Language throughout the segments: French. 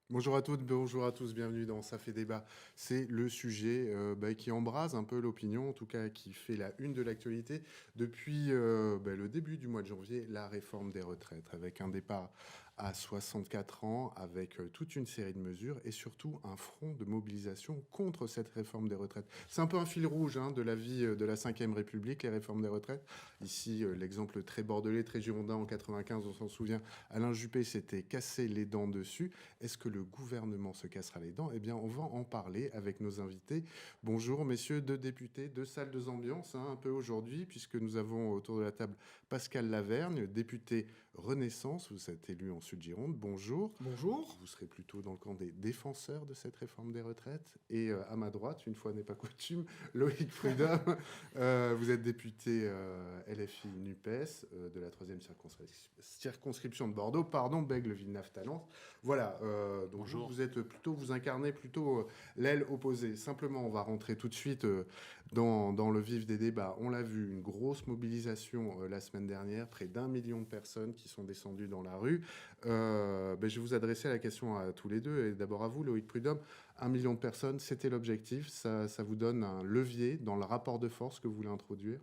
Bonjour à toutes, bonjour à tous, bienvenue dans Ça fait débat. C'est le sujet qui embrase un peu l'opinion, en tout cas qui fait la une de l'actualité depuis le début du mois de janvier, la réforme des retraites, avec un départ à 64 ans, avec toute une série de mesures et surtout un front de mobilisation contre cette réforme des retraites. C'est un peu un fil rouge de la vie de la Ve République, les réformes des retraites. Ici, l'exemple très bordelais, très girondin en 95, on s'en souvient, Alain Juppé s'était cassé les dents dessus. Est-ce que le gouvernement se cassera les dents? Eh bien, on va en parler avec nos invités. Bonjour, messieurs, deux députés, deux salles, deux ambiances, un peu aujourd'hui, puisque nous avons autour de la table Pascal Lavergne, député Renaissance. Vous êtes élu en Sud-Gironde. Bonjour. Bonjour. Vous serez plutôt dans le camp des défenseurs de cette réforme des retraites. Et à ma droite, une fois n'est pas coutume, Loïc Prudhomme. Vous êtes député LFI NUPES de la 3e circonscription de Bordeaux, pardon, Bègle-Villeneuve-Talence. Voilà, donc Bonjour. vous êtes plutôt, vous incarnez plutôt l'aile opposée. Simplement, on va rentrer tout de suite dans le vif des débats. On l'a vu, une grosse mobilisation la semaine dernière, près d'1 million de personnes qui sont descendues dans la rue. Je vais vous adresser la question à tous les deux, et d'abord à vous, Loïc Prudhomme. 1 million de personnes, c'était l'objectif. Ça vous donne un levier dans le rapport de force que vous voulez introduire?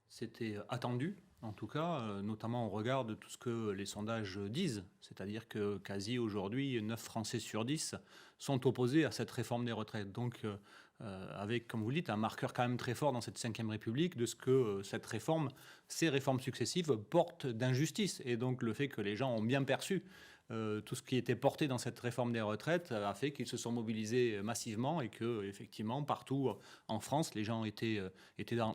C'était attendu, en tout cas, notamment au regard de tout ce que les sondages disent. C'est-à-dire que quasi aujourd'hui, 9 Français sur 10 sont opposés à cette réforme des retraites. Donc, avec, comme vous le dites, un marqueur quand même très fort dans cette Ve République de ce que cette réforme, ces réformes successives portent d'injustice. Et donc, le fait que les gens ont bien perçu tout ce qui était porté dans cette réforme des retraites a fait qu'ils se sont mobilisés massivement et que, effectivement, partout en France, les gens étaient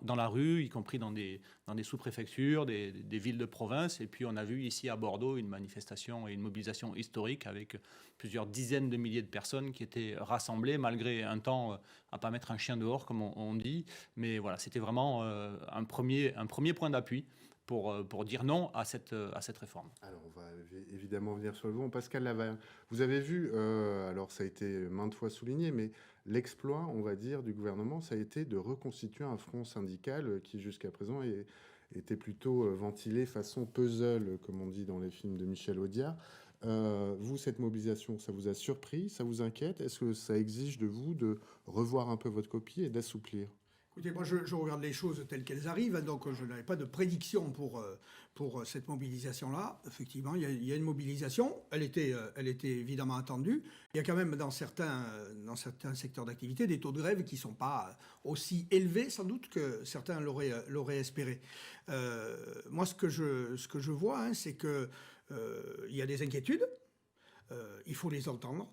dans la rue, y compris dans des sous-préfectures, des villes de province. Et puis, on a vu ici à Bordeaux une manifestation et une mobilisation historique avec plusieurs dizaines de milliers de personnes qui étaient rassemblées, malgré un temps à pas mettre un chien dehors, comme on dit. Mais voilà, c'était vraiment un premier point d'appui pour dire non à cette réforme. Alors, on va évidemment venir sur le vent. Pascal Lavergne, vous avez vu, alors ça a été maintes fois souligné, mais l'exploit, on va dire, du gouvernement, ça a été de reconstituer un front syndical qui, jusqu'à présent, était plutôt ventilé façon puzzle, comme on dit dans les films de Michel Audiard. Vous, cette mobilisation, ça vous a surpris, ça vous inquiète? Est-ce que ça exige de vous de revoir un peu votre copie et d'assouplir? Écoutez, moi je regarde les choses telles qu'elles arrivent, donc je n'avais pas de prédiction pour cette mobilisation-là. Effectivement, il y a une mobilisation, elle était évidemment attendue. Il y a quand même dans certains secteurs d'activité des taux de grève qui ne sont pas aussi élevés sans doute que certains l'auraient espéré. Moi ce que je vois, c'est que il y a des inquiétudes, il faut les entendre.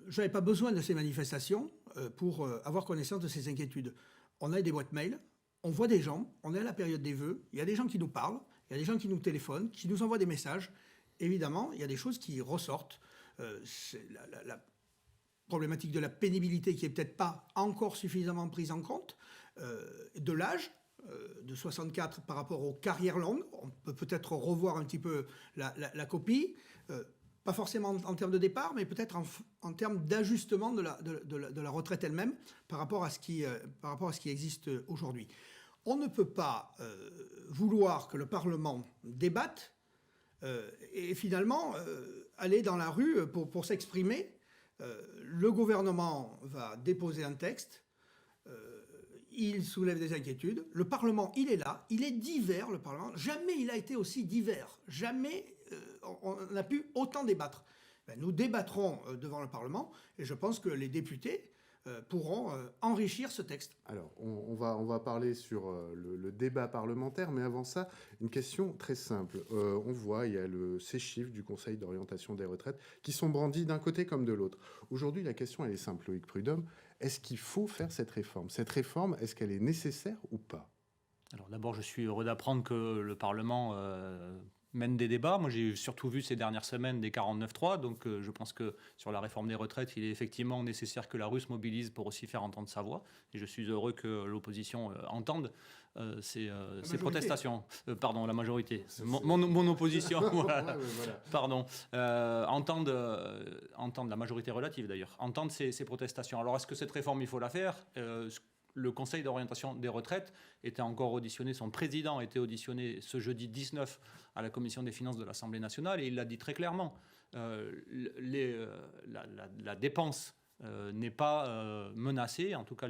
Je n'avais pas besoin de ces manifestations pour avoir connaissance de ces inquiétudes. On a des boîtes mail, on voit des gens, on est à la période des vœux, il y a des gens qui nous parlent, il y a des gens qui nous téléphonent, qui nous envoient des messages. Évidemment, il y a des choses qui ressortent. C'est la problématique de la pénibilité qui n'est peut-être pas encore suffisamment prise en compte, de l'âge, de 64 par rapport aux carrières longues. On peut peut-être revoir un petit peu la copie. Pas forcément en termes de départ, mais peut-être en termes d'ajustement de la retraite elle-même par rapport à ce qui existe aujourd'hui. On ne peut pas vouloir que le Parlement débatte et finalement aller dans la rue pour s'exprimer. Le gouvernement va déposer un texte. Il soulève des inquiétudes. Le Parlement, il est là. Il est divers, le Parlement. Jamais il a été aussi divers. Jamais on n'a pu autant débattre. Nous débattrons devant le Parlement et je pense que les députés pourront enrichir ce texte. Alors, on va parler sur le débat parlementaire, mais avant ça, une question très simple. On voit, il y a ces chiffres du Conseil d'orientation des retraites qui sont brandis d'un côté comme de l'autre. Aujourd'hui, la question, elle est simple, Loïc Prudhomme. Est-ce qu'il faut faire cette réforme? Cette réforme, est-ce qu'elle est nécessaire ou pas? Alors d'abord, je suis heureux d'apprendre que le Parlement mène des débats. Moi, j'ai surtout vu ces dernières semaines des 49.3, donc je pense que sur la réforme des retraites, il est effectivement nécessaire que la rue se mobilise pour aussi faire entendre sa voix. Et je suis heureux que l'opposition entende ces protestations. Pardon, la majorité. Mon opposition, voilà. Pardon. Entendre la majorité relative d'ailleurs, entendre ces protestations. Alors est-ce que cette réforme, il faut la faire? Le Conseil d'orientation des retraites était encore auditionné, son président était auditionné ce jeudi 19 à la Commission des finances de l'Assemblée nationale et il l'a dit très clairement. la dépense n'est pas menacée, en tout cas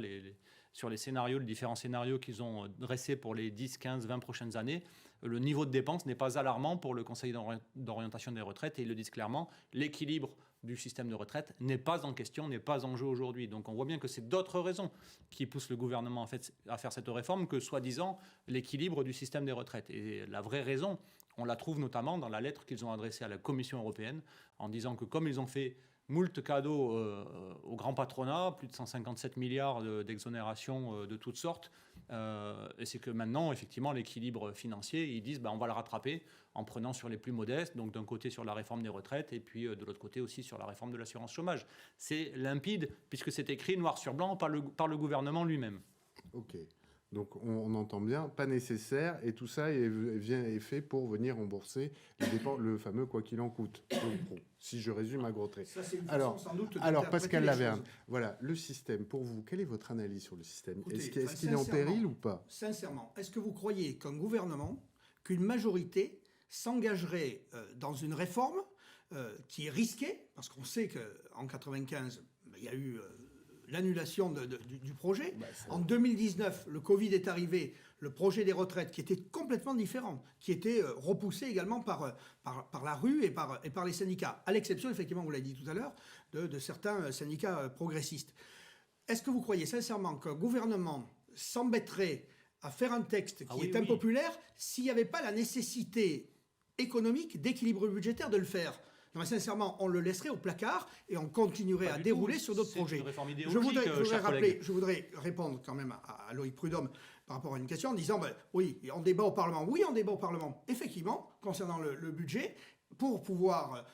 sur les scénarios, les différents scénarios qu'ils ont dressés pour les 10, 15, 20 prochaines années, le niveau de dépense n'est pas alarmant pour le Conseil d'orientation des retraites, et ils le disent clairement, l'équilibre du système de retraite n'est pas en question, n'est pas en jeu aujourd'hui. Donc on voit bien que c'est d'autres raisons qui poussent le gouvernement en fait, à faire cette réforme que soi-disant l'équilibre du système des retraites. Et la vraie raison, on la trouve notamment dans la lettre qu'ils ont adressée à la Commission européenne en disant que comme ils ont fait moult cadeaux au grand patronat, plus de 157 milliards d'exonérations de toutes sortes, et c'est que maintenant, effectivement, l'équilibre financier, ils disent on va le rattraper en prenant sur les plus modestes, donc d'un côté sur la réforme des retraites et puis de l'autre côté aussi sur la réforme de l'assurance chômage. C'est limpide puisque c'est écrit noir sur blanc par le gouvernement lui-même. Ok. Donc on entend bien, pas nécessaire, et tout ça est fait pour venir rembourser le fameux quoi qu'il en coûte. Donc, si je résume à gros traits. Ça, c'est une façon, sans doute, alors Pascal Laverne, voilà, le système, pour vous, quelle est votre analyse sur le système? Est-ce qu'il est en péril ou pas? Sincèrement, est-ce que vous croyez qu'un gouvernement, qu'une majorité s'engagerait dans une réforme qui est risquée, parce qu'on sait qu'en 1995, il y a eu l'annulation du projet. En 2019, le Covid est arrivé, le projet des retraites qui était complètement différent, qui était repoussé également par la rue et par les syndicats, à l'exception, effectivement, vous l'avez dit tout à l'heure, de certains syndicats progressistes. Est-ce que vous croyez sincèrement qu'un gouvernement s'embêterait à faire un texte qui est impopulaire s'il n'y avait pas la nécessité économique, d'équilibre budgétaire de le faire? Non, mais sincèrement, on le laisserait au placard et on continuerait à dérouler sur d'autres projets. Je voudrais répondre quand même à Loïc Prudhomme par rapport à une question en disant oui, on débat au Parlement. Oui, on débat au Parlement. Effectivement, concernant le budget, pour pouvoir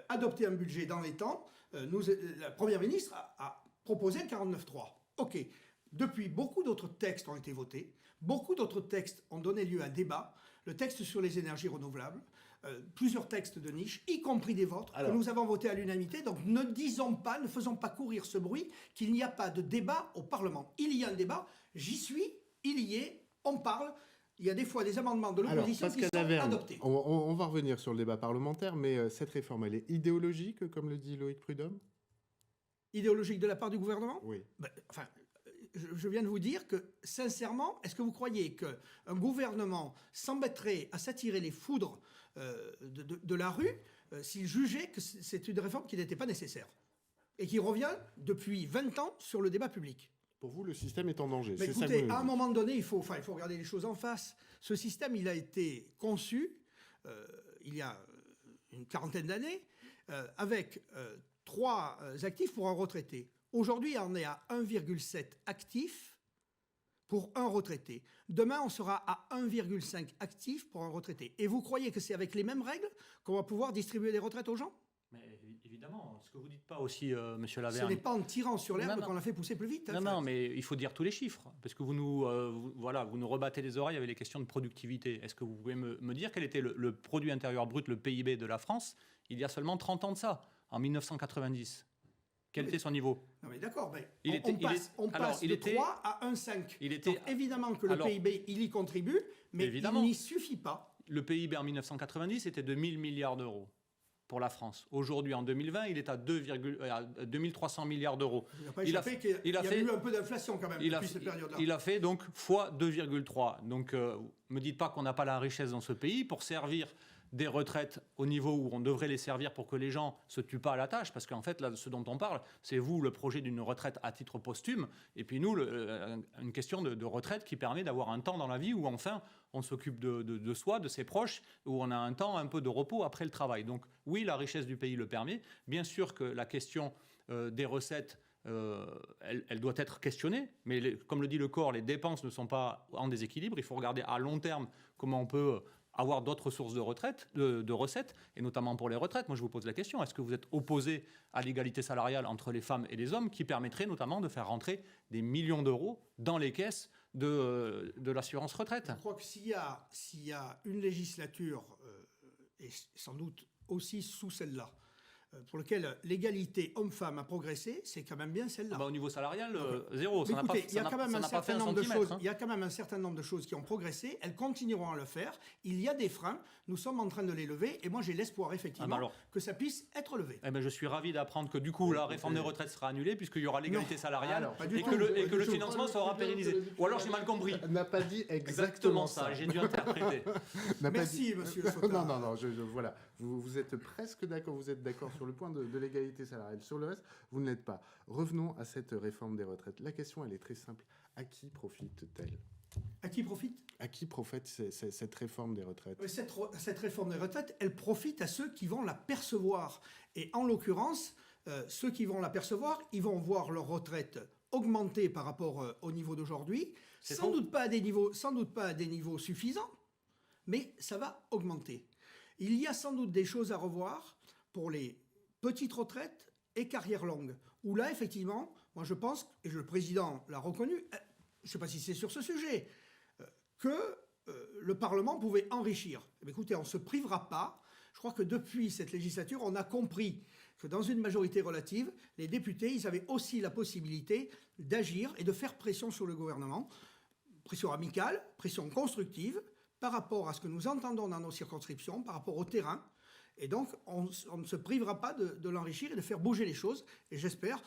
adopter un budget dans les temps, la Première ministre a proposé le 49.3. OK. Depuis, beaucoup d'autres textes ont été votés. Beaucoup d'autres textes ont donné lieu à débat. Le texte sur les énergies renouvelables, plusieurs textes de niche, y compris des vôtres, que nous avons votés à l'unanimité. Donc ne faisons pas courir ce bruit qu'il n'y a pas de débat au Parlement. Il y a un débat, j'y suis, il y est, on parle. Il y a des fois des amendements de l'opposition qui sont adoptés. On va revenir sur le débat parlementaire, mais cette réforme, elle est idéologique, comme le dit Loïc Prudhomme? Idéologique de la part du gouvernement? Oui. Je viens de vous dire que, sincèrement, est-ce que vous croyez qu'un gouvernement s'embêterait à s'attirer les foudres de la rue s'il jugeait que c'est une réforme qui n'était pas nécessaire et qui revient depuis 20 ans sur le débat public? Pour vous, le système est en danger. Mais écoutez, à un moment donné, il faut regarder les choses en face. Ce système, il a été conçu il y a une quarantaine d'années avec 3 actifs pour un retraité. Aujourd'hui, on est à 1,7 actifs pour un retraité. Demain, on sera à 1,5 actifs pour un retraité. Et vous croyez que c'est avec les mêmes règles qu'on va pouvoir distribuer des retraites aux gens? Mais évidemment, ce que vous ne dites pas aussi, Monsieur Laverne... Ce n'est pas en tirant sur l'herbe qu'on l'a fait pousser plus vite. Non, mais il faut dire tous les chiffres, parce que vous nous rebattez les oreilles avec les questions de productivité. Est-ce que vous pouvez me dire quel était le produit intérieur brut, le PIB de la France, il y a seulement 30 ans de ça, en 1990? Quel était son niveau? Non mais d'accord, on passe de 3 à 1,5. Donc évidemment que le PIB, il y contribue, mais il n'y suffit pas. Le PIB en 1990 était de 1 000 milliards d'euros pour la France. Aujourd'hui, en 2020, il est à 2300 milliards d'euros. Il n'a pas échappé qu'il y a eu un peu d'inflation quand même depuis cette période-là. Il a fait donc fois 2,3. Donc, me dites pas qu'on n'a pas la richesse dans ce pays pour servir des retraites au niveau où on devrait les servir pour que les gens ne se tuent pas à la tâche, parce qu'en fait, là, ce dont on parle, c'est vous, le projet d'une retraite à titre posthume, et puis nous, une question de retraite qui permet d'avoir un temps dans la vie où enfin on s'occupe de soi, de ses proches, où on a un temps un peu de repos après le travail. Donc oui, la richesse du pays le permet. Bien sûr que la question des recettes, elle doit être questionnée, mais comme le dit le corps, les dépenses ne sont pas en déséquilibre. Il faut regarder à long terme comment on peut avoir d'autres sources de recettes, et notamment pour les retraites. Moi, je vous pose la question, est-ce que vous êtes opposé à l'égalité salariale entre les femmes et les hommes, qui permettrait notamment de faire rentrer des millions d'euros dans les caisses de l'assurance retraite? Je crois que s'il y a une législature, et sans doute aussi sous celle-là, pour lequel l'égalité homme-femme a progressé, c'est quand même bien celle-là. Au niveau salarial, zéro. Mais écoutez, il y a quand même un certain nombre de choses. Hein. Il y a quand même un certain nombre de choses qui ont progressé. Elles continueront à le faire. Il y a des freins. Nous sommes en train de les lever. Et moi, j'ai l'espoir effectivement que ça puisse être levé. Je suis ravi d'apprendre que du coup, la réforme des retraites sera annannulée puisqu'il y aura l'égalité salariale et que le financement sera pérennisé. Ou alors j'ai mal compris. N'a pas dit exactement ça. J'ai dû interpréter. Merci, monsieur Sota. Non, voilà. Vous êtes presque d'accord. Vous êtes d'accord sur le point de l'égalité salariale. Sur le reste, vous ne l'êtes pas. Revenons à cette réforme des retraites. La question, elle est très simple. À qui profite-t-elle ? À qui profite ? À qui profite cette réforme des retraites ? Cette réforme des retraites, elle profite à ceux qui vont la percevoir. Et en l'occurrence, ceux qui vont la percevoir, ils vont voir leur retraite augmenter par rapport au niveau d'aujourd'hui. Sans doute pas à des niveaux suffisants, mais ça va augmenter. Il y a sans doute des choses à revoir pour les petites retraites et carrières longues, où là, effectivement, moi je pense, et le président l'a reconnu, je ne sais pas si c'est sur ce sujet, que le Parlement pouvait enrichir. Écoutez, on ne se privera pas. Je crois que depuis cette législature, on a compris que dans une majorité relative, les députés, ils avaient aussi la possibilité d'agir et de faire pression sur le gouvernement. Pression amicale, pression constructive, par rapport à ce que nous entendons dans nos circonscriptions, par rapport au terrain. Et donc, on ne se privera pas de l'enrichir et de faire bouger les choses. Et j'espère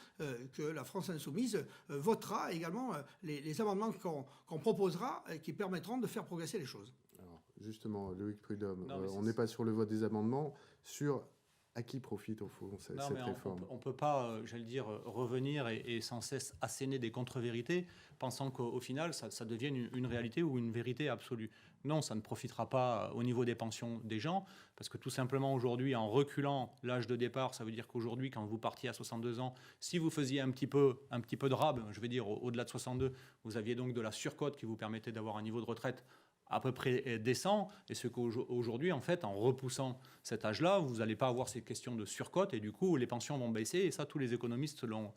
que la France Insoumise votera également les amendements qu'on proposera et qui permettront de faire progresser les choses. Alors, justement, Loïc Prudhomme, on n'est pas sur le vote des amendements, sur à qui profite au fond cette réforme. On ne peut pas, revenir et sans cesse asséner des contre-vérités, pensant qu'au final, ça devienne une réalité ou une vérité absolue. Non, ça ne profitera pas au niveau des pensions des gens, parce que tout simplement aujourd'hui, en reculant l'âge de départ, ça veut dire qu'aujourd'hui, quand vous partiez à 62 ans, si vous faisiez un petit peu de rab, je veux dire au-delà de 62, vous aviez donc de la surcote qui vous permettait d'avoir un niveau de retraite à peu près décent, et ce qu'aujourd'hui, en fait, en repoussant cet âge-là, vous n'allez pas avoir ces questions de surcote, et du coup, les pensions vont baisser, et ça, tous les économistes l'ont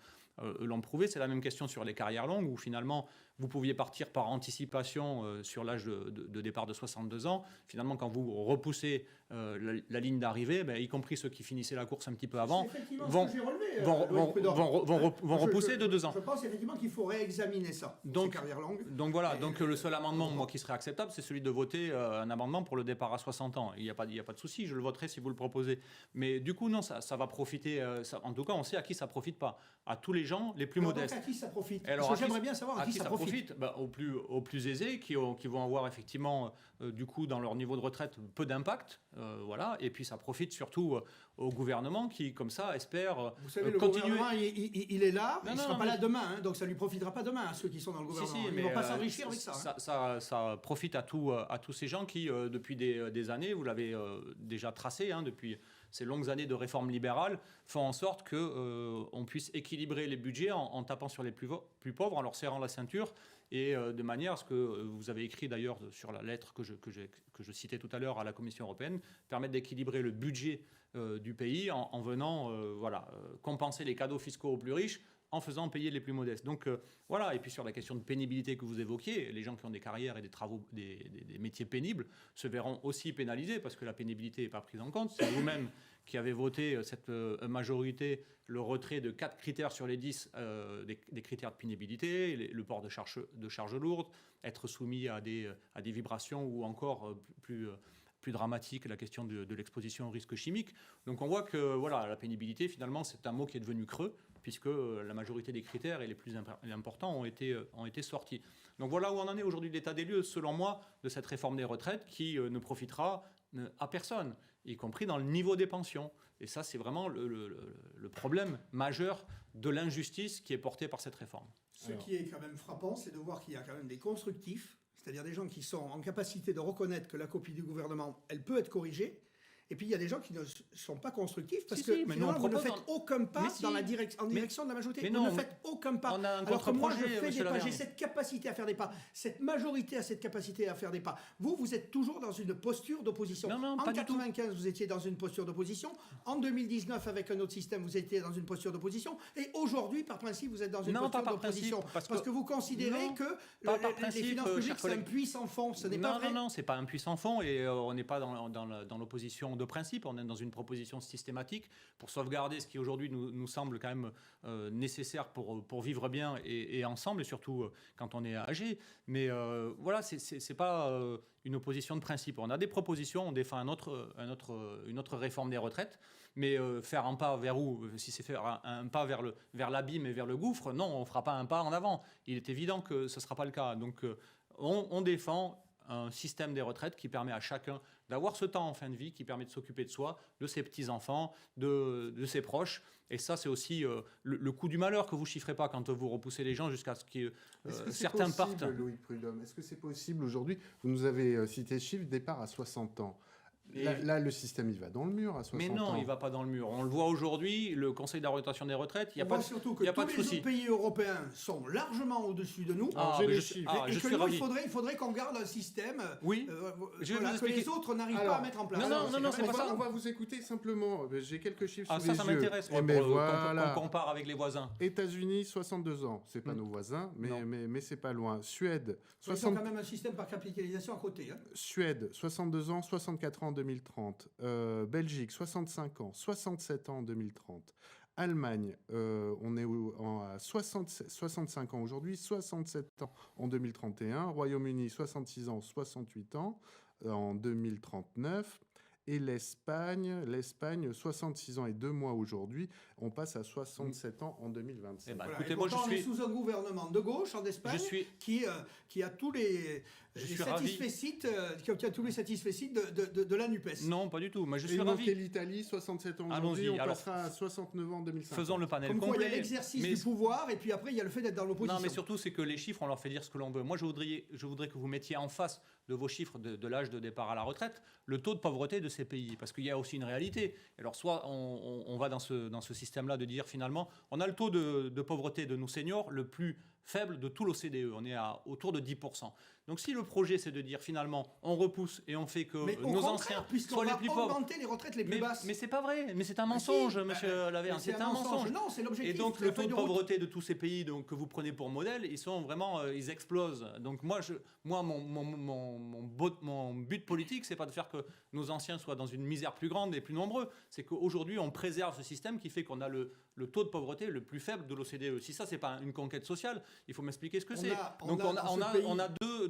prouvé. C'est la même question sur les carrières longues, où finalement, vous pouviez partir par anticipation sur l'âge de départ de 62 ans. Finalement, quand vous repoussez la ligne d'arrivée, y compris ceux qui finissaient la course un petit peu avant, vont repousser de 2 ans. Je pense effectivement qu'il faut réexaminer ça, ces carrières longues. Donc voilà, donc le seul amendement, moi, qui serait acceptable, c'est celui de voter un amendement pour le départ à 60 ans. Il n'y a pas de souci, je le voterai si vous le proposez. Mais du coup, non, ça va profiter, en tout cas, on sait à qui ça ne profite pas. À tous les gens les plus modestes. Donc à qui ça profite ? Alors, j'aimerais bien savoir à qui ça profite. Aux plus aisés qui vont avoir effectivement du coup dans leur niveau de retraite peu d'impact, voilà. Et puis ça profite surtout au gouvernement qui comme ça espère Vous savez, le gouvernement il est là, il ne sera pas là demain, donc ça lui profitera pas demain à ceux qui sont dans le gouvernement. Ils ne vont pas s'enrichir avec ça. Ça profite à tous ces gens qui depuis des années, vous l'avez déjà tracé, depuis ces longues années de réforme libérale, font en sorte qu'on puisse équilibrer les budgets en tapant sur les plus pauvres, en leur serrant la ceinture, et de manière à ce que vous avez écrit d'ailleurs sur la lettre que je citais tout à l'heure à la Commission européenne, permettre d'équilibrer le budget du pays en venant compenser les cadeaux fiscaux aux plus riches en faisant payer les plus modestes. Donc voilà, et puis sur la question de pénibilité que vous évoquiez, les gens qui ont des carrières et des travaux, des métiers pénibles se verront aussi pénalisés parce que la pénibilité n'est pas prise en compte. C'est vous-même qui avez voté cette majorité le retrait de 4 critères sur les 10 des critères de pénibilité, le port de charges lourdes, être soumis à des vibrations ou encore plus dramatique, la question de l'exposition aux risques chimiques. Donc on voit que la pénibilité, finalement, c'est un mot qui est devenu creux, puisque la majorité des critères et les plus importants ont été sortis. Donc voilà où on en est aujourd'hui, l'état des lieux, selon moi, de cette réforme des retraites qui ne profitera à personne, y compris dans le niveau des pensions. Et ça, c'est vraiment le problème majeur de l'injustice qui est portée par cette réforme. Ce qui est quand même frappant, c'est de voir qu'il y a quand même des constructifs, c'est-à-dire des gens qui sont en capacité de reconnaître que la copie du gouvernement, elle peut être corrigée. Et puis il y a des gens qui ne sont pas constructifs parce que finalement, vous ne faites aucun pas en direction de la majorité. Vous ne faites aucun pas. Alors que moi, je fais des pas. J'ai cette capacité à faire des pas. Cette majorité a cette capacité à faire des pas. Vous êtes toujours dans une posture d'opposition. En 1995, vous étiez dans une posture d'opposition. En 2019, avec un autre système, vous étiez dans une posture d'opposition. Et aujourd'hui, par principe, vous êtes dans une posture d'opposition. Parce que vous considérez que les finances publiques, c'est un puits sans fond. Ce n'est pas vrai. Non, c'est pas un puits sans fond. Et on n'est pas dans l'opposition de principe, on est dans une proposition systématique pour sauvegarder ce qui aujourd'hui nous semble quand même nécessaire pour vivre bien et ensemble, et surtout quand on est âgé. Mais voilà, c'est pas une opposition de principe. On a des propositions, on défend une autre réforme des retraites, mais faire un pas vers où? Si c'est faire un pas vers l'abîme et vers le gouffre, non, on ne fera pas un pas en avant. Il est évident que ce ne sera pas le cas. Donc on défend un système des retraites qui permet à chacun d'avoir ce temps en fin de vie, qui permet de s'occuper de soi, de ses petits-enfants, de ses proches. Et ça, c'est aussi le coût du malheur que vous ne chiffrez pas quand vous repoussez les gens jusqu'à ce que certains partent. Loïc Prudhomme, est-ce que c'est possible aujourd'hui? Vous nous avez cité le chiffre départ à 60 ans. Là, le système, il va dans le mur à 60 ans. Mais non, il ne va pas dans le mur. On le voit aujourd'hui, le Conseil d'orientation des retraites, il n'y a pas de souci. Surtout que tous les autres pays européens sont largement au-dessus de nous. Je suis ravi. Il faudrait qu'on garde un système que les autres n'arrivent pas à mettre en place. Non, c'est pas ça. On va vous écouter simplement. J'ai quelques chiffres sous les ça yeux. m'intéresse, moi, qu'on compare avec les voisins. États-Unis, 62 ans. C'est pas nos voisins, mais c'est pas loin. Suède, Ils ont quand même un système par capitalisation à côté. Suède, 62 ans, 64 ans en 2030. Belgique, 65 ans, 67 ans en 2030. Allemagne, on est à 65 ans aujourd'hui, 67 ans en 2031. Royaume-Uni, 66 ans, 68 ans en 2039. Et l'Espagne, 66 ans et 2 mois aujourd'hui, on passe à 67 ans en 2025. Écoutez, moi, on est sous un gouvernement de gauche en Espagne qui a tous les satisfecit de la NUPES. Non, pas du tout. Moi, je suis ravi. ravi. Et l'Italie, 67 ans aujourd'hui, on passera à 69 ans en 2050. Faisons le panel complet. Il y a l'exercice du pouvoir, et puis après, il y a le fait d'être dans l'opposition. Non, mais surtout, c'est que les chiffres, on leur fait dire ce que l'on veut. Moi, je voudrais que vous mettiez en face de vos chiffres de l'âge de départ à la retraite le taux de pauvreté de ces pays. Parce qu'il y a aussi une réalité. Alors, soit on va dans ce système-là de dire, finalement, on a le taux de pauvreté de nos seniors le plus faible de tout l'OCDE. On est autour de 10%. Donc si le projet, c'est de dire finalement, on repousse et on fait que nos anciens soient les plus pauvres. Augmenter les retraites les plus basses. Mais c'est pas vrai. Mais c'est un mensonge, monsieur Laverne. C'est un mensonge. Non, c'est l'objectif. Et donc le taux de pauvreté de tous ces pays que vous prenez pour modèle, ils sont vraiment, ils explosent. Donc moi, mon but politique, c'est pas de faire que nos anciens soient dans une misère plus grande et plus nombreux. C'est qu'aujourd'hui, on préserve ce système qui fait qu'on a le taux de pauvreté le plus faible de l'OCDE. Si ça, c'est pas une conquête sociale, il faut m'expliquer ce que c'est. Donc on a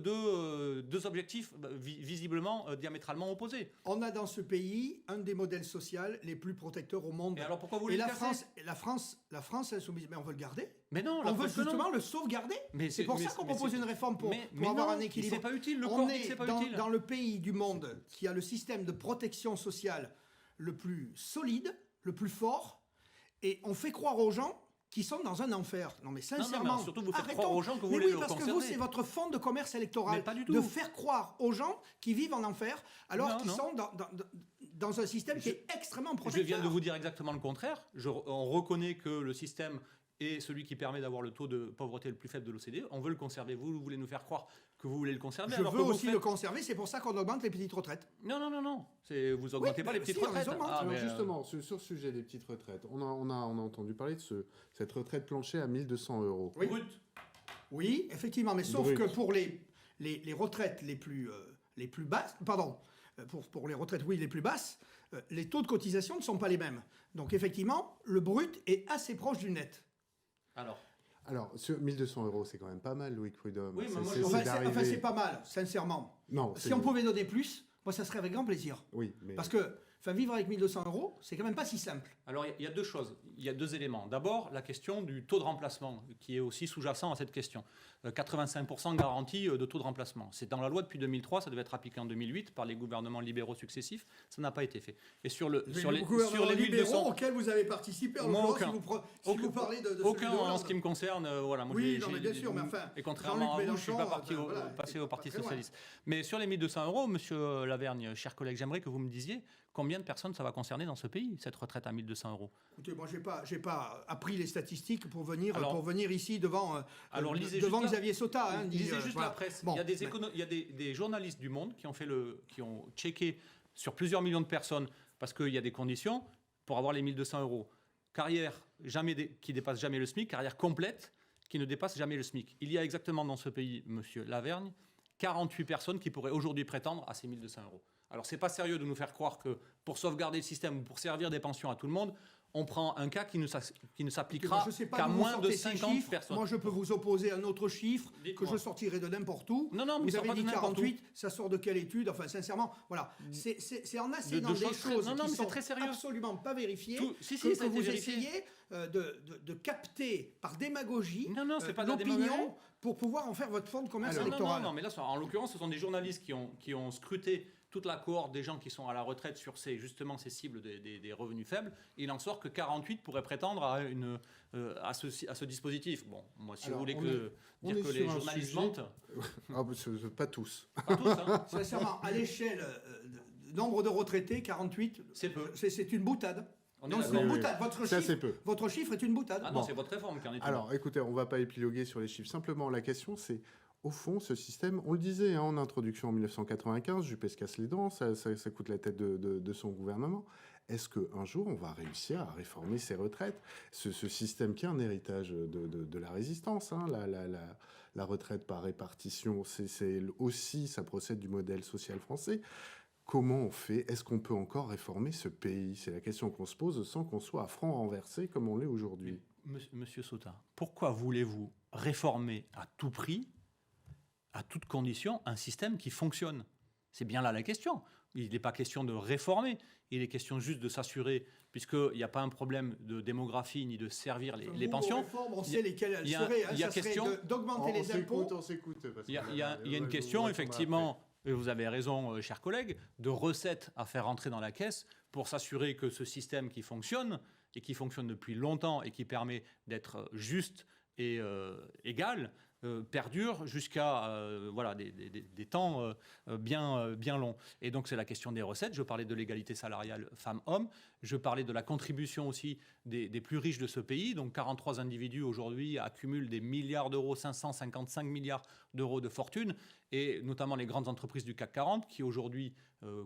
deux objectifs visiblement diamétralement opposés. On a dans ce pays un des modèles sociaux les plus protecteurs au monde. Et alors pourquoi vous voulez la France insoumise, mais on veut le garder. Mais non, on veut justement le sauvegarder. C'est pour ça qu'on propose une réforme pour avoir un équilibre. C'est pas utile. On est dans le pays du monde qui a le système de protection sociale le plus solide, le plus fort, et on fait croire aux gens qui sont dans un enfer. Non mais sincèrement, non, surtout vous faites croire aux gens que vous voulez le conserver. Parce que vous, c'est votre fond de commerce électoral. Mais pas du tout. De faire croire aux gens qui vivent en enfer alors qu'ils sont dans un système qui est extrêmement protecteur. Je viens de vous dire exactement le contraire. On reconnaît que le système est celui qui permet d'avoir le taux de pauvreté le plus faible de l'OCDE. On veut le conserver. Vous voulez nous faire croire que vous voulez le conserver. Je veux aussi le conserver. C'est pour ça qu'on augmente les petites retraites. Non. Vous augmentez pas les petites retraites. Alors justement, sur ce sujet des petites retraites, on a entendu parler de cette retraite planchée à 1 200 €. Oui. Brut. Oui, effectivement. Mais sauf que pour les retraites les plus basses, pour les retraites, les plus basses, les taux de cotisation ne sont pas les mêmes. Donc effectivement, le brut est assez proche du net. Alors, sur 1 200 €, c'est quand même pas mal, Loïc Prudhomme. Oui, mais c'est pas mal, sincèrement. Non, si on pouvait donner plus, moi, ça serait avec grand plaisir. Oui, mais... Parce que vivre avec 1 200 €, c'est quand même pas si simple. Alors, il y a deux choses. Il y a deux éléments. D'abord, la question du taux de remplacement, qui est aussi sous-jacent à cette question. 85% garantie de taux de remplacement. C'est dans la loi depuis 2003, ça devait être appliqué en 2008 par les gouvernements libéraux successifs. Ça n'a pas été fait. Et sur les libéraux auxquels vous avez participé, en l'occurrence, si vous parlez de aucun en ce qui me concerne. Voilà, moi, mais bien sûr, mais enfin... Et contrairement à vous, je ne suis pas passé au Parti Socialiste. Mais sur les 1 200 €, monsieur Lavergne, cher collègue, j'aimerais que vous me disiez combien de personnes ça va concerner dans ce pays, cette retraite à 1 200 €. Écoutez, moi, j'ai pas appris les statistiques pour venir ici devant Xavier Sauta. Lisez juste la presse. Bon, il y a des journalistes du Monde qui ont checké sur plusieurs millions de personnes parce qu'il y a des conditions pour avoir les 1 200 €. Carrière qui dépasse jamais le SMIC, carrière complète qui ne dépasse jamais le SMIC. Il y a exactement dans ce pays, monsieur Lavergne, 48 personnes qui pourraient aujourd'hui prétendre à ces 1 200 €. Alors, c'est pas sérieux de nous faire croire que pour sauvegarder le système ou pour servir des pensions à tout le monde, on prend un cas qui ne s'appliquera qu'à moins de 50 personnes. Moi, je peux vous opposer un autre chiffre que je sortirai de n'importe où. Non, vous avez dit 48, ça sort de quelle étude? Enfin, sincèrement, voilà. C'est en asseyant des choses qui sont très sérieux. Absolument pas vérifiées que vous essayez de capter par démagogie pas de la l'opinion démagogie. pour pouvoir en faire votre fonds de commerce électoral. Non, mais là, en l'occurrence, ce sont des journalistes qui ont scruté toute la cohorte des gens qui sont à la retraite sur ces cibles des revenus faibles. Il en sort que 48 pourraient prétendre à ce dispositif. Bon, moi, si vous voulez dire que les journalistes mentent... Pas tous. Pas tous, hein. Sincèrement, à l'échelle nombre de retraités, 48, c'est peu. C'est une boutade. Non, c'est une boutade. Votre chiffre est une boutade. Ah non, c'est votre réforme qui en est une. Alors, écoutez, on ne va pas épiloguer sur les chiffres. Simplement, la question, c'est, au fond, ce système, on le disait en introduction en 1995, Juppé se casse les dents, ça coûte la tête de son gouvernement. Est-ce qu'un jour, on va réussir à réformer ces retraites? Ce système qui est un héritage de la résistance, hein, la retraite par répartition, c'est aussi, ça procède du modèle social français. Comment on fait? Est-ce qu'on peut encore réformer ce pays? C'est la question qu'on se pose sans qu'on soit à franc renversé comme on l'est aujourd'hui. Monsieur Sautin, pourquoi voulez-vous réformer à tout prix, à toute condition, un système qui fonctionne? C'est bien là la question. Il n'est pas question de réformer, il est question juste de s'assurer, puisqu'il n'y a pas un problème de démographie ni de servir les pensions. Réformes, on sait lesquelles elles seraient. Il y a question d'augmenter les impôts. On s'écoute. Il y a une question, effectivement... Et vous avez raison, chers collègues, de recettes à faire rentrer dans la caisse pour s'assurer que ce système qui fonctionne, et qui fonctionne depuis longtemps, et qui permet d'être juste et égal, perdure jusqu'à des temps bien longs. Et donc c'est la question des recettes. Je parlais de l'égalité salariale femmes-hommes. Je parlais de la contribution aussi des plus riches de ce pays. Donc 43 individus aujourd'hui accumulent des milliards d'euros, 555 milliards d'euros de fortune, et notamment les grandes entreprises du CAC 40 qui aujourd'hui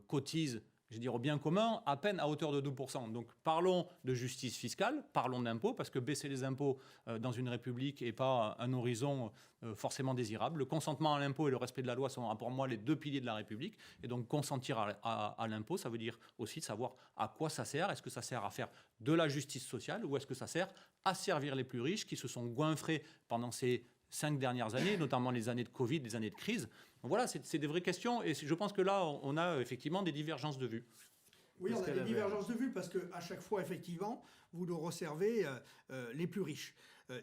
cotisent, je veux dire, au bien commun, à peine à hauteur de 2%. Donc parlons de justice fiscale, parlons d'impôts, parce que baisser les impôts dans une république n'est pas un horizon forcément désirable. Le consentement à l'impôt et le respect de la loi sont pour moi les deux piliers de la République. Et donc consentir à l'impôt, ça veut dire aussi de savoir à quoi ça sert. Est-ce que ça sert à faire de la justice sociale ou est-ce que ça sert à servir les plus riches qui se sont goinfrés pendant ces 5 dernières années, notamment les années de Covid, les années de crise? Donc voilà, c'est des vraies questions et je pense que là, on a effectivement des divergences de vues. Oui, on a des divergences de vues parce qu'à chaque fois, effectivement, vous nous resservez les plus riches.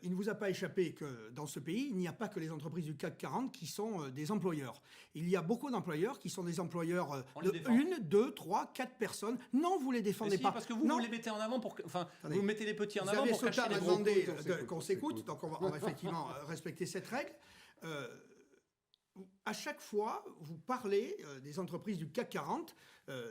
Il ne vous a pas échappé que dans ce pays, il n'y a pas que les entreprises du CAC 40 qui sont des employeurs. Il y a beaucoup d'employeurs qui sont des employeurs de 1, 2, 3, 4 personnes. Non, vous ne les défendez pas. Parce que vous les mettez en avant vous mettez les petits en avant pour cacher les gros. Vous avez demandé qu'on s'écoute, donc on va effectivement respecter cette règle. À chaque fois, vous parlez des entreprises du CAC 40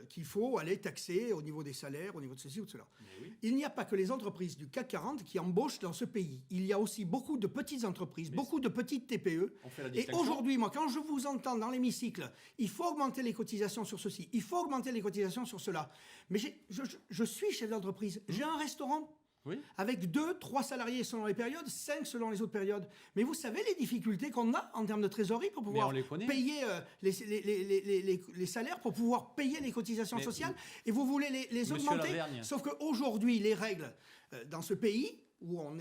qu'il faut aller taxer au niveau des salaires, au niveau de ceci ou de cela. Oui. Il n'y a pas que les entreprises du CAC 40 qui embauchent dans ce pays. Il y a aussi beaucoup de petites entreprises, beaucoup de petites TPE. Et aujourd'hui, moi, quand je vous entends dans l'hémicycle, il faut augmenter les cotisations sur ceci, il faut augmenter les cotisations sur cela. Mais je suis chef d'entreprise, j'ai un restaurant. Oui. Avec 2, 3 salariés selon les périodes, 5 selon les autres périodes. Mais vous savez les difficultés qu'on a en termes de trésorerie pour pouvoir payer les salaires, pour pouvoir payer les cotisations sociales, et vous voulez les augmenter. Sauf qu'aujourd'hui, les règles dans ce pays, où on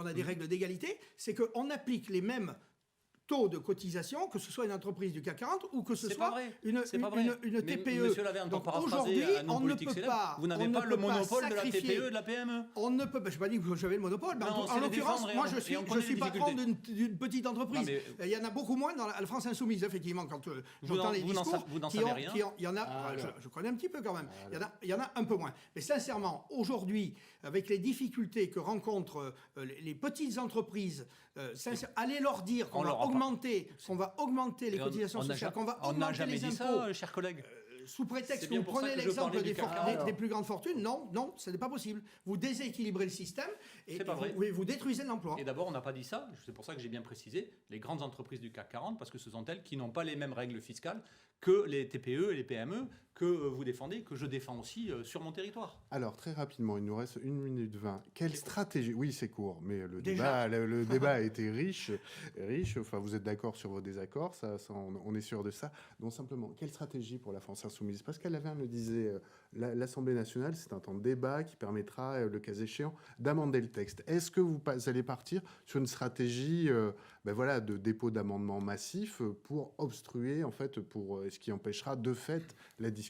a des règles d'égalité, c'est qu'on applique les mêmes taux de cotisation, que ce soit une entreprise du CAC 40 ou que ce soit une TPE. Monsieur Laverne, donc aujourd'hui, on ne peut pas. Vous n'avez pas le monopole de la TPE et de la PME. On ne peut pas. Je n'ai pas dit que j'avais le monopole. Mais en l'occurrence, moi, je suis patron d'une petite entreprise. Il y en a beaucoup moins dans la France insoumise, effectivement, quand j'entends les discours. Vous n'en savez rien. Il y en a. Je connais un petit peu quand même. Il y en a un peu moins. Mais sincèrement, aujourd'hui, avec les difficultés que rencontrent les petites entreprises, allez leur dire qu'on va augmenter les cotisations sociales, qu'on va augmenter les impôts. On n'a jamais dit ça, chers collègues. Sous prétexte que vous prenez l'exemple des plus grandes fortunes, non, ce n'est pas possible. Vous déséquilibrez le système et vous détruisez l'emploi. Et d'abord, on n'a pas dit ça, c'est pour ça que j'ai bien précisé, les grandes entreprises du CAC 40, parce que ce sont elles qui n'ont pas les mêmes règles fiscales que les TPE et les PME que vous défendez, que je défends aussi sur mon territoire. Alors, très rapidement, il nous reste 1 minute 20. Quelle stratégie... Oui, c'est court, mais le Déjà. débat, le débat a été riche. Enfin, vous êtes d'accord sur vos désaccords, on est sûr de ça. Donc, simplement, quelle stratégie pour la France insoumise? Pascal Lavergne le disait, l'Assemblée nationale, c'est un temps de débat qui permettra, le cas échéant, d'amender le texte. Est-ce que vous allez partir sur une stratégie de dépôt d'amendements massifs pour obstruer, en fait, pour ce qui empêchera de fait la discussion?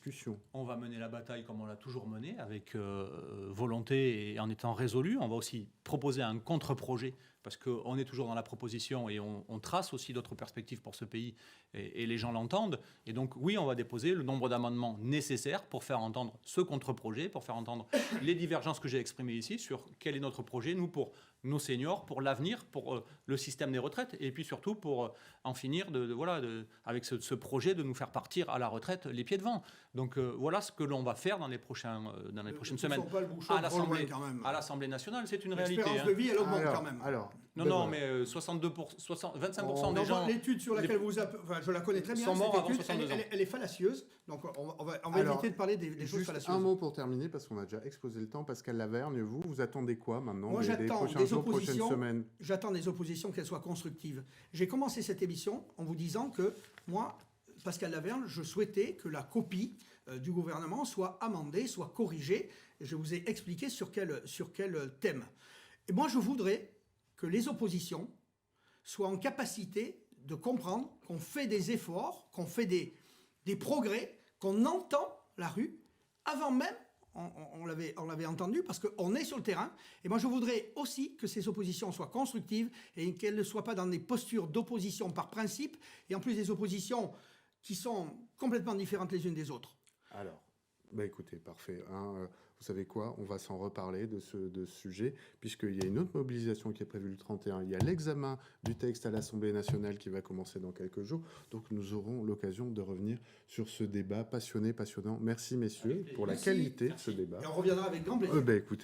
On va mener la bataille comme on l'a toujours menée, avec volonté et en étant résolu. On va aussi proposer un contre-projet, parce qu'on est toujours dans la proposition et on trace aussi d'autres perspectives pour ce pays et les gens l'entendent. Et donc oui, on va déposer le nombre d'amendements nécessaires pour faire entendre ce contre-projet, pour faire entendre les divergences que j'ai exprimées ici sur quel est notre projet, nous, pour nos seniors, pour l'avenir, pour le système des retraites, et puis surtout pour en finir avec ce projet de nous faire partir à la retraite les pieds devant. Donc voilà ce que l'on va faire dans les prochaines semaines à l'Assemblée nationale. C'est une réalité. L'espérance de vie, elle augmente quand même. Non, mais 25% des gens... L'étude sur laquelle je la connais très bien, sont morts avant cette étude, 62 ans. elle est fallacieuse. Donc on va éviter de parler des choses fallacieuses. Un mot pour terminer, parce qu'on a déjà exposé le temps. Pascal Lavergne, vous attendez quoi maintenant? Moi, des prochains jours, prochaines semaines? J'attends des oppositions, qu'elles soient constructives. J'ai commencé cette émission en vous disant que moi, Pascal Lavergne, je souhaitais que la copie du gouvernement soit amendée, soit corrigée. Je vous ai expliqué sur quel thème. Et moi, je voudrais que les oppositions soient en capacité de comprendre qu'on fait des efforts, qu'on fait des progrès, qu'on entend la rue avant même, on l'avait entendu, parce qu'on est sur le terrain. Et moi, je voudrais aussi que ces oppositions soient constructives et qu'elles ne soient pas dans des postures d'opposition par principe, et en plus des oppositions qui sont complètement différentes les unes des autres. Alors, écoutez, parfait. Vous savez quoi? On va s'en reparler de ce sujet, puisqu'il y a une autre mobilisation qui est prévue le 31. Il y a l'examen du texte à l'Assemblée nationale qui va commencer dans quelques jours. Donc nous aurons l'occasion de revenir sur ce débat passionnant. Merci messieurs pour la qualité de ce débat. Et on reviendra avec grand plaisir. Écoutez,